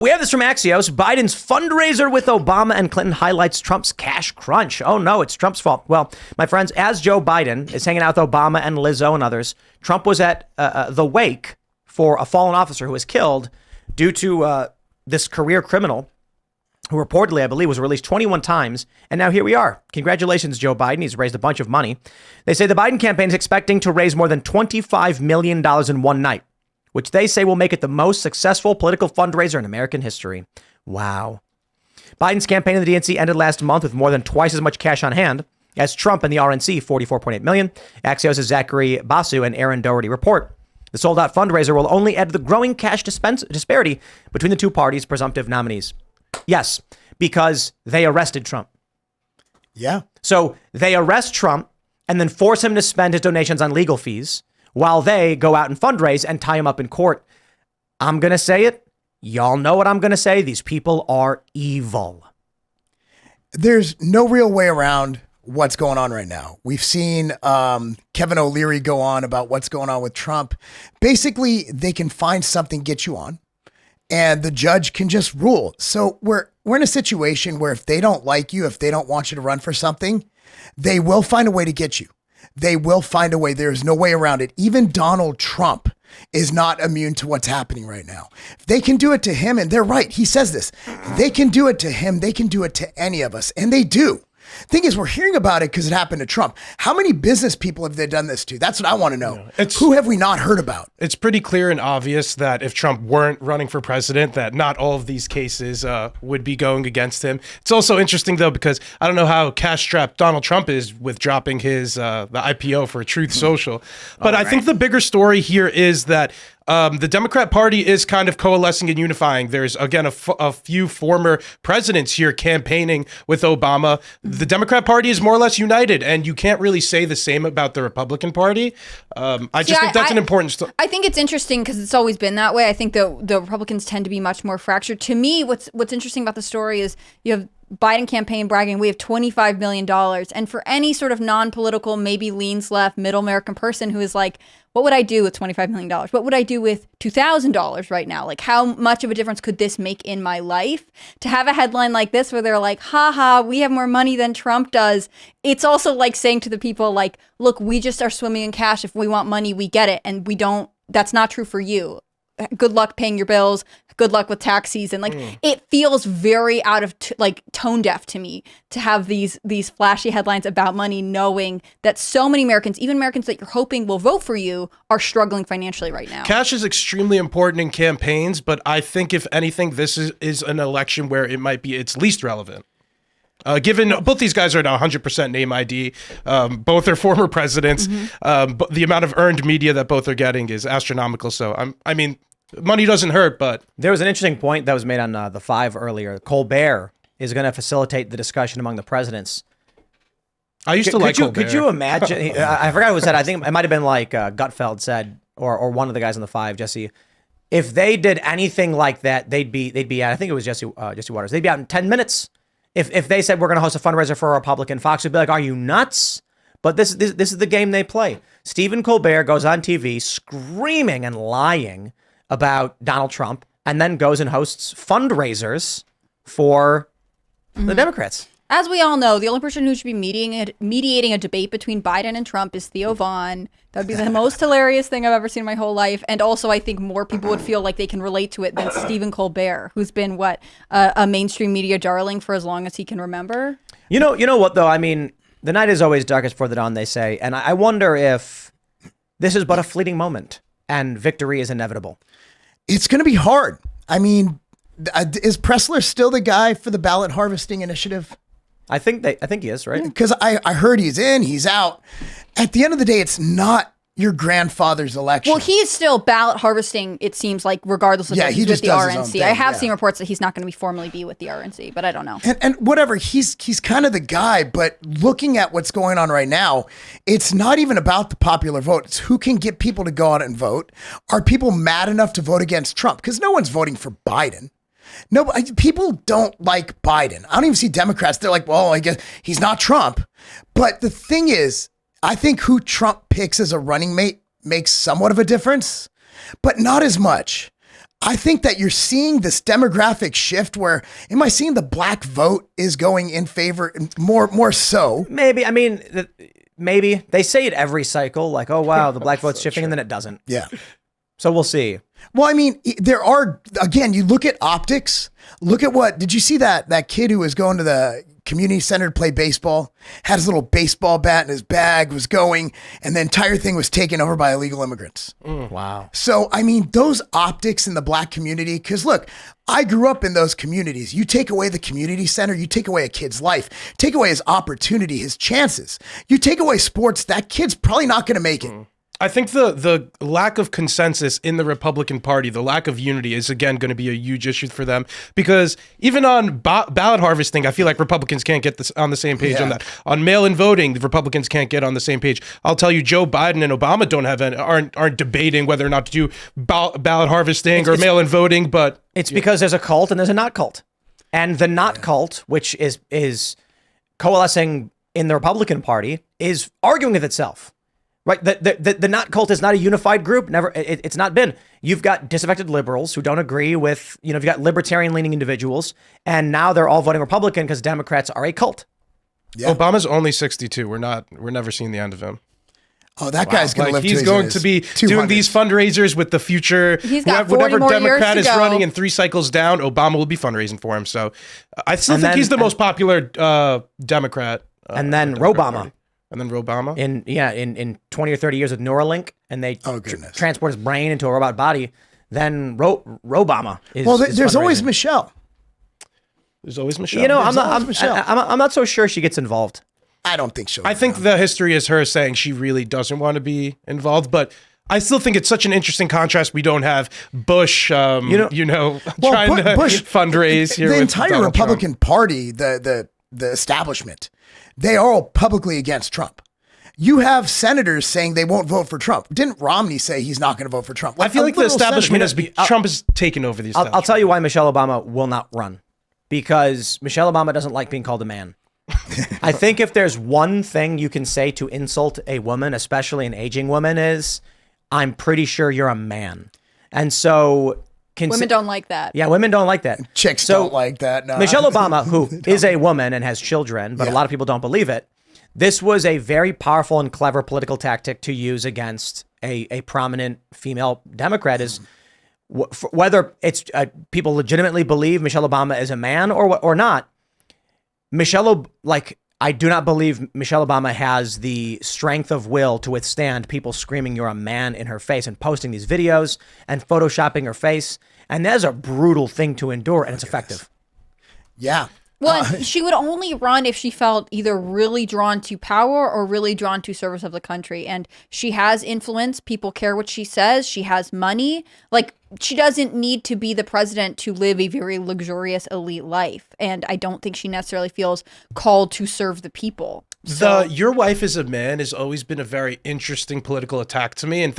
We have this from Axios. Biden's fundraiser with Obama and Clinton highlights Trump's cash crunch. Oh no, it's Trump's fault. Well, my friends, as Joe Biden is hanging out with Obama and Lizzo and others, Trump was at the wake for a fallen officer who was killed due to this career criminal who reportedly, I believe, was released 21 times. And now here we are. Congratulations, Joe Biden. He's raised a bunch of money. They say the Biden campaign is expecting to raise more than $25 million in one night, which they say will make it the most successful political fundraiser in American history. Wow. Biden's campaign in the DNC ended last month with more than twice as much cash on hand as Trump and the RNC, $44.8 million. Axios' Zachary Basu and Aaron Doherty report. The sold-out fundraiser will only add to the growing cash disparity between the two parties' presumptive nominees. Yes, because they arrested Trump. Yeah. So they arrest Trump and then force him to spend his donations on legal fees while they go out and fundraise and tie him up in court. I'm going to say it. Y'all know what I'm going to say. These people are evil. There's no real way around what's going on right now. We've seen Kevin O'Leary go on about what's going on with Trump. Basically, they can find something, get you on, and the judge can just rule. So we're in a situation where if they don't like you, if they don't want you to run for something, they will find a way to get you. They will find a way. There's no way around it. Even Donald Trump is not immune to what's happening right now. If they can do it to him, and they're right, he says this, they can do it to him, they can do it to any of us, and they do. Thing is, we're hearing about it because it happened to Trump. How many business people have they done this to? That's what I want to know. Who have we not heard about? It's pretty clear and obvious that if Trump weren't running for president, that not all of these cases would be going against him. It's also interesting, though, because I don't know how cash-strapped Donald Trump is with dropping his the IPO for Truth Social. But I think the bigger story here is that the Democrat Party is kind of coalescing and unifying. There's, again, a few former presidents here campaigning with Obama. The Democrat Party is more or less united, and you can't really say the same about the Republican Party. I think that's an important story. I think it's interesting because it's always been that way. I think the Republicans tend to be much more fractured. To me, what's interesting about the story is you have Biden campaign bragging, we have $25 million. And for any sort of non-political, maybe leans left, middle American person who is like, what would I do with $25 million? What would I do with $2,000 right now? Like, how much of a difference could this make in my life? To have a headline like this where they're like, haha, we have more money than Trump does. It's also like saying to the people, like, look, we just are swimming in cash. If we want money, we get it. And we don't, that's not true for you. Good luck paying your bills. Good luck with tax season. Like it feels very out of tone deaf to me to have these flashy headlines about money, knowing that so many Americans, even Americans that you're hoping will vote for you, are struggling financially right now. Cash is extremely important in campaigns, but I think if anything, this is an election where it might be its least relevant. Given both these guys are at 100% name ID, both are former presidents, but the amount of earned media that both are getting is astronomical. So I mean, money doesn't hurt, but there was an interesting point that was made on the Five earlier. Colbert is going to facilitate the discussion among the presidents. I used to like Colbert. Could you imagine? I forgot who said. I think it might have been like Gutfeld said, or one of the guys on the Five, Jesse. If they did anything like that, they'd be out. I think it was Jesse Waters. They'd be out in 10 minutes. If they said we're going to host a fundraiser for a Republican, Fox would be like, "Are you nuts?" But this is the game they play. Stephen Colbert goes on TV screaming and lying about Donald Trump, and then goes and hosts fundraisers for the Democrats. As we all know, the only person who should be mediating a debate between Biden and Trump is Theo Vaughn. That would be the most hilarious thing I've ever seen in my whole life. And also, I think more people would feel like they can relate to it than Stephen Colbert, who's been, a mainstream media darling for as long as he can remember. You know what, though? I mean, the night is always darkest before the dawn, they say. And I wonder if this is but a fleeting moment and victory is inevitable. It's going to be hard. I mean, is Pressler still the guy for the ballot harvesting initiative? I think he is, right? Because I heard he's in, he's out. At the end of the day, it's not your grandfather's election. Well, he's still ballot harvesting, it seems like, regardless of if he's with the RNC. I have seen reports that he's not going to formally be with the RNC, but I don't know. And whatever, he's kind of the guy, but looking at what's going on right now, it's not even about the popular vote. It's who can get people to go out and vote. Are people mad enough to vote against Trump? Because no one's voting for Biden. No, people don't like Biden. I don't even see Democrats. They're like, well, I guess he's not Trump. But the thing is, I think who Trump picks as a running mate makes somewhat of a difference, but not as much. I think that you're seeing this demographic shift where, am I seeing the black vote is going in favor more so? Maybe. I mean, maybe. They say it every cycle, like, oh, wow, the black vote's shifting, and then it doesn't. Yeah. So we'll see. Well, I mean, there are, again, you look at optics. Look at did you see that kid who was going to the community center to play baseball, had his little baseball bat in his bag, was going, and the entire thing was taken over by illegal immigrants. Wow. So, I mean, those optics in the black community, because look, I grew up in those communities. You take away the community center, you take away a kid's life, take away his opportunity, his chances. You take away sports, that kid's probably not going to make it. I think the lack of consensus in the Republican Party, the lack of unity is, again, going to be a huge issue for them, because even on ballot harvesting, I feel like Republicans can't get this on the same page on that. On mail-in voting, the Republicans can't get on the same page. I'll tell you, Joe Biden and Obama aren't debating whether or not to do ballot harvesting or mail-in voting, but It's because there's a cult and there's a not cult. And the not cult, which is coalescing in the Republican Party, is arguing with itself. Right, the not cult is not a unified group. Never, it's not been. You've got disaffected liberals who don't agree with, you've got libertarian-leaning individuals, and now they're all voting Republican because Democrats are a cult. Yeah. Obama's only 62. We're never seeing the end of him. Oh, that guy's going to live. He's going to be doing these fundraisers with the future. He's got 40 whatever more Democrat years is to go. running, and 3 cycles down, Obama will be fundraising for him. So I still think he's the most popular Democrat. And then Robama. And then Obama. In 20 or 30 years with Neuralink, and they goodness. transport his brain into a robot body, then Robama is. Well, is there's always fundraising. Michelle. There's always Michelle. I'm not so sure she gets involved. I don't think so. I think the history is her saying she really doesn't want to be involved, but I still think it's such an interesting contrast. We don't have Bush, trying to fundraise here. The with entire Donald Republican Trump. Party, the establishment, they are all publicly against Trump. You have senators saying they won't vote for Trump. Didn't Romney say he's not going to vote for Trump? I feel like the establishment Trump has taken over the establishment. I'll tell you why Michelle Obama will not run. Because Michelle Obama doesn't like being called a man. I think if there's one thing you can say to insult a woman, especially an aging woman, is, I'm pretty sure you're a man. And so... Women don't like that. Yeah, women don't like that. Chicks don't like that. No. Michelle Obama, who is a woman and has children, but a lot of people don't believe it, this was a very powerful and clever political tactic to use against a prominent female Democrat. Is whether it's people legitimately believe Michelle Obama is a man or not. I do not believe Michelle Obama has the strength of will to withstand people screaming "you're a man" in her face and posting these videos and photoshopping her face. And that's a brutal thing to endure, and it's effective. Yeah. Well, she would only run if she felt either really drawn to power or really drawn to service of the country. And she has influence. People care what she says. She has money. Like, she doesn't need to be the president to live a very luxurious elite life. And I don't think she necessarily feels called to serve the people. Your wife is a man has always been a very interesting political attack to me. And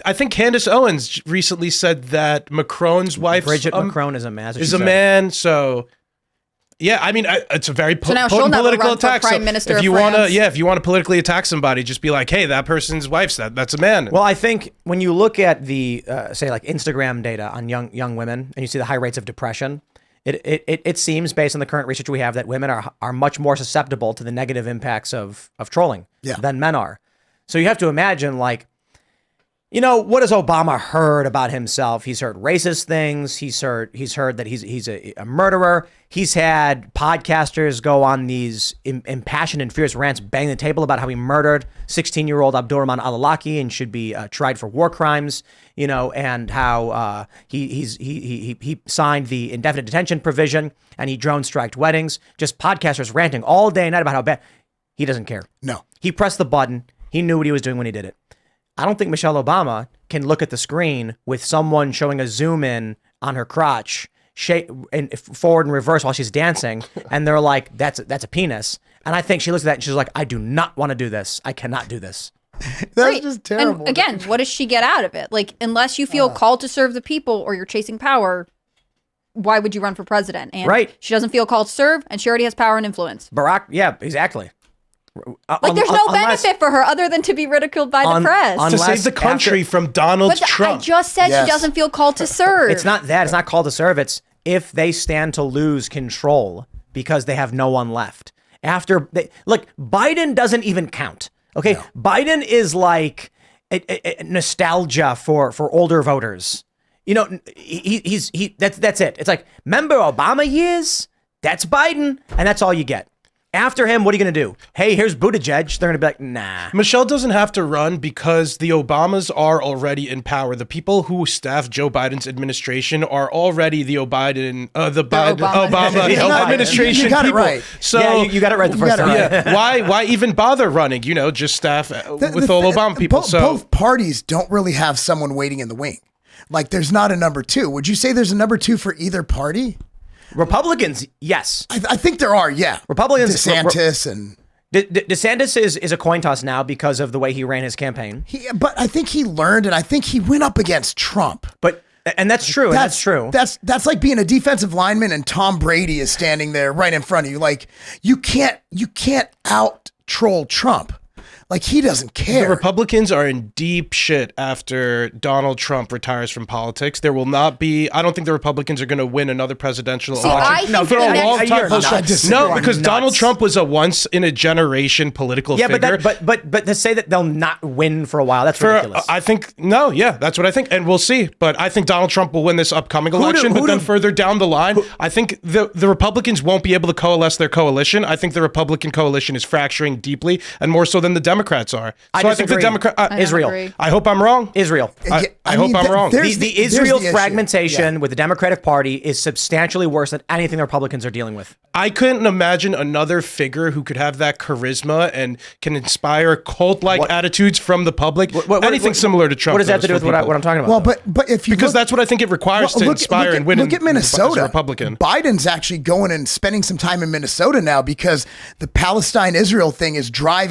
I think Candace Owens recently said that Macron's wife, Bridget Macron, is a man. Is a man. So, yeah, I mean, it's a very potent political attack. Prime Minister if you of France. if you want to politically attack somebody, just be like, hey, that person's wife's that's a man. Well, I think when you look at the say like Instagram data on young women, and you see the high rates of depression, it seems, based on the current research we have, that women are much more susceptible to the negative impacts of trolling than men are. So you have to imagine, like, what has Obama heard about himself? He's heard racist things. He's heard that he's a murderer. He's had podcasters go on these impassioned and fierce rants, bang the table about how he murdered 16-year-old Abdurrahman al-Awlaki and should be tried for war crimes. And how he signed the indefinite detention provision and he drone striked weddings. Just podcasters ranting all day and night about how bad. He doesn't care. No. He pressed the button. He knew what he was doing when he did it. I don't think Michelle Obama can look at the screen with someone showing a zoom in on her crotch, forward and reverse while she's dancing, and they're like, that's a penis. And I think she looks at that and she's like, I do not want to do this. I cannot do this. That's just terrible. And again, what does she get out of it? Like, unless you feel called to serve the people or you're chasing power, why would you run for president? And right. She doesn't feel called to serve, and she already has power and influence. Barack, yeah, exactly. Like, there's no benefit for her other than to be ridiculed by the press. To save the country from Donald Trump. I just said she doesn't feel called to serve. It's not that. It's not called to serve. It's if they stand to lose control because they have no one left. Look, Biden doesn't even count. Okay, no. Biden is like a nostalgia for older voters. You know, that's it. It's like, remember Obama years? That's Biden, and that's all you get. After him, what are you going to do? Hey, here's Buttigieg. They're going to be like, nah. Michelle doesn't have to run because the Obamas are already in power. The people who staff Joe Biden's administration are already the Obama administration you got people. It right. So yeah, you got it right the first time. Yeah. Why even bother running? You know, just staff with all Obama people. Both parties don't really have someone waiting in the wing. Like, there's not a number two. Would you say there's a number two for either party? Republicans, yes. I think there are, yeah. Republicans, DeSantis and DeSantis is a coin toss now because of the way he ran his campaign. But I think he learned, and I think he went up against Trump. And that's true. That's true. That's like being a defensive lineman and Tom Brady is standing there right in front of you. Like, you can't out troll Trump. Like, he doesn't care. The Republicans are in deep shit after Donald Trump retires from politics. There will not be. I don't think the Republicans are going to win another presidential election. No, because Donald Trump was a once in a generation political figure. But to say that they'll not win for a while, that's ridiculous. I think that's what I think, and we'll see. But I think Donald Trump will win this upcoming election. But then further down the line, I think the Republicans won't be able to coalesce their coalition. I think the Republican coalition is fracturing deeply, and more so than the Democrats are. So I think the Israel. I hope I'm wrong. Israel. I hope I'm wrong. The Israel fragmentation with the Democratic Party is substantially worse than anything the Republicans are dealing with. I couldn't imagine another figure who could have that charisma and can inspire cult-like attitudes from the public. Anything similar to Trump. What does that have to do with what I'm talking about? Well, but if you that's what I think it requires to inspire and win. Look at Minnesota. As a Republican. Biden's actually going and spending some time in Minnesota now because the Palestine-Israel thing is driving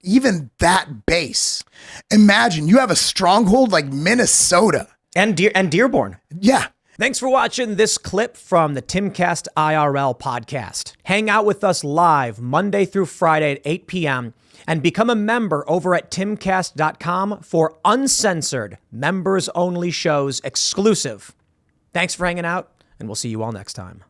even that base. Imagine you have a stronghold like Minnesota and Dearborn. Yeah. Thanks for watching this clip from the Timcast IRL podcast. Hang out with us live Monday through Friday at 8 p.m. and become a member over at timcast.com for uncensored, members-only shows exclusive. Thanks for hanging out, and we'll see you all next time.